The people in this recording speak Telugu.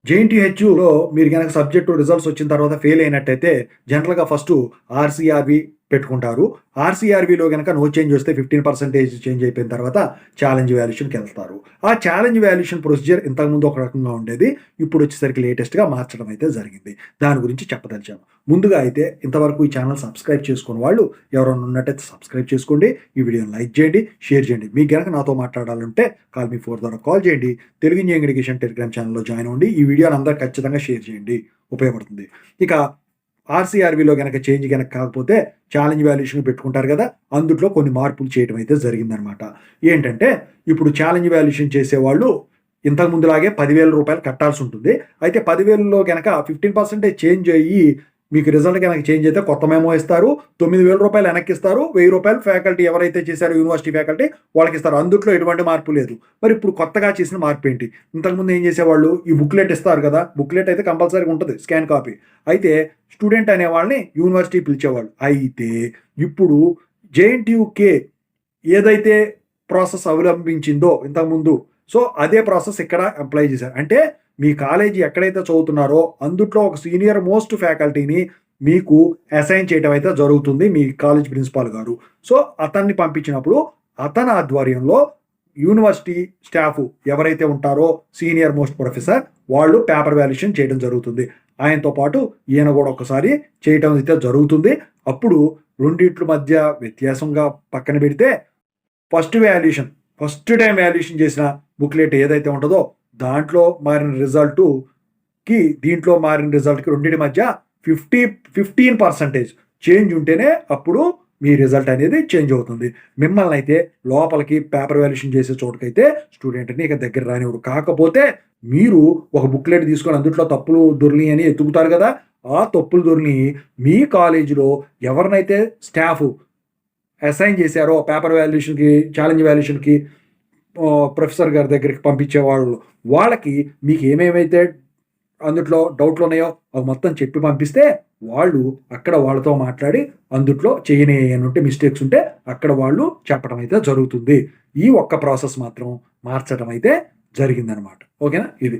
జేఎన్‌టీహెచ్‌లో మీరు గనక సబ్జెక్టు రిజల్ట్స్ వచ్చిన తర్వాత ఫెయిల్ అయినట్టయితే జనరల్‌గా ఫస్టు ఆర్‌సీఆర్‌బీ పెట్టుకుంటారు. ఆర్‌సీఆర్‌బీలో గనక నో చేంజ్ వస్తే 15% చేంజ్ అయిపోయిన తర్వాత ఛాలెంజ్ వాల్యుయేషన్‌కెళ్తారు. ఆ ఛాలెంజ్ వాల్యుయేషన్ ప్రొసీజర్ ఇంతకుముందు ఒక రకంగా ఉండేది. ఇప్పుడు వచ్చేసరికి లేటెస్ట్‌గా మార్చడం అయితే జరిగింది. దాని గురించి చెప్పదలిచాను. ముందుగా అయితే ఇంతవరకు ఈ ఛానల్ సబ్స్క్రైబ్ చేసుకోని వాళ్ళు ఎవరైనా ఉన్నట్టయితే సబ్స్క్రైబ్ చేసుకోండి. ఈ వీడియోని లైక్ చేయండి, షేర్ చేయండి. మీకు గనక నాతో మాట్లాడాలంటే కాల్ మీ 4 ద్వారా కాల్ చేయండి. తెలుగు ఇంజినీరింగ్ ఎడ్యుకేషన్ టెలిగ్రామ్ ఛానల్‌లో జాయిన్ అవ్వండి. ఈ వీడియోని అందరూ ఖచ్చితంగా షేర్ చేయండి. ఉపయోగపడుతుంది. ఇక ఆర్‌సీఆర్‌బీలో గనక చేంజ్ గనక కాకపోతే ఛాలెంజ్ వాల్యుయేషన్ పెట్టుకుంటారు కదా! అందుట్లో కొన్ని మార్పులు చేయటం అయితే జరిగిందనమాట. ఏంటంటే ఇప్పుడు ఛాలెంజ్ వాల్యుయేషన్ చేసేవాళ్ళు ఇంతకు ముందులాగే రూ. 10,000 కట్టాల్సుంటుంది. అయితే 10,000లో గనక 15% చేంజ్ అయ్యి మీకు రిజల్ట్ గనక చేంజ్ అయితే కొత్త మెమో ఇస్తారు. రూ. 9,000 వెనక్కిస్తారు. రూ. 1,000 ఫ్యాకల్టీ ఎవరైతే చేశారో యూనివర్సిటీ ఫ్యాకల్టీ వాళ్ళకిస్తారు. అందుట్లో ఎటువంటి మార్పు లేదు. మరి ఇప్పుడు కొత్తగా చేసిన మార్పేంటి? ఇంతకుముందు ఏం చేసేవాళ్ళు ఈ బుక్‌లెట్ ఇస్తారు కదా! బుక్‌లెట్ అయితే కంపల్సరీగా ఉంటది. Scan copy. అయితే స్టూడెంట్ అనే వాళ్ళని యూనివర్సిటీ పిలిచేవాళ్ళు. అయితే ఇప్పుడు జేఎన్‌టీయూకే ఏదైతే ప్రాసెస్ అవలంబించిందో ఇంతకుముందు సో, అదే ప్రాసెస్ ఇక్కడ అప్లై చేశారు. అంటే మీ కాలేజీ ఎక్కడైతే చదువుతున్నారో అందుట్లో ఒక సీనియర్ మోస్ట్ ఫ్యాకల్టీని మీకు అసైన్ చేయటం అయితే జరుగుతుంది మీ కాలేజ్ ప్రిన్సిపాల్ గారు. సో, అతన్ని పంపించినప్పుడు అతని ఆధ్వర్యంలో యూనివర్సిటీ స్టాఫ్ ఎవరైతే ఉంటారో సీనియర్ మోస్ట్ ప్రొఫెసర్ వాళ్ళు పేపర్ వాల్యుయేషన్ చేయడం జరుగుతుంది. ఆయనతో పాటు ఈయన కూడా ఒకసారి చేయటం అయితే జరుగుతుంది. అప్పుడు రెండిట్ల మధ్య వ్యత్యాసంగా పక్కన పెడితే ఫస్ట్ టైమ్ వాల్యుయేషన్ చేసిన బుక్‌లెట్ ఏదైతే ఉంటదో దాంట్లో మారిన రిజల్ట్‌కి, దీంట్లో మారిన రిజల్ట్‌కి రెండిటి మధ్య 15% చేంజ్ ఉంటేనే అప్పుడు మీ రిజల్ట్ అనేది చేంజ్ అవుతుంది. మిమ్మల్ని అయితే లోపలికి పేపర్ వాల్యుయేషన్ చేసే చోటుకైతే స్టూడెంట్‌ని ఇక దగ్గర రానివ్వరు. కాకపోతే మీరు ఒక బుక్‌లెట్ తీసుకొని అందుట్లో తప్పులు దొర్లినాయి అని ఎతుకుతారు కదా! ఆ తప్పులు దొర్లిని మీ కాలేజీలో ఎవరినైతే స్టాఫ్ అసైన్ చేశారో పేపర్ వాల్యుయేషన్‌కి, ఛాలెంజ్ వాల్యుయేషన్‌కి ప్రొఫెసర్ గారి దగ్గరికి పంపించేవాళ్ళు. వాళ్ళకి మీకు ఏమేమైతే అందుట్లో డౌట్లున్నాయో అవి మొత్తం చెప్పి పంపిస్తే వాళ్ళు అక్కడ వాళ్ళతో మాట్లాడి అందుట్లో చేయని ఏయన్నుంటే మిస్టేక్స్ ఉంటే అక్కడ వాళ్ళు చెప్పడం అయితే జరుగుతుంది. ఈ ఒక్క ప్రాసెస్ మాత్రం మార్చడం అయితే జరిగిందనమాట. ఓకేనా? ఇది.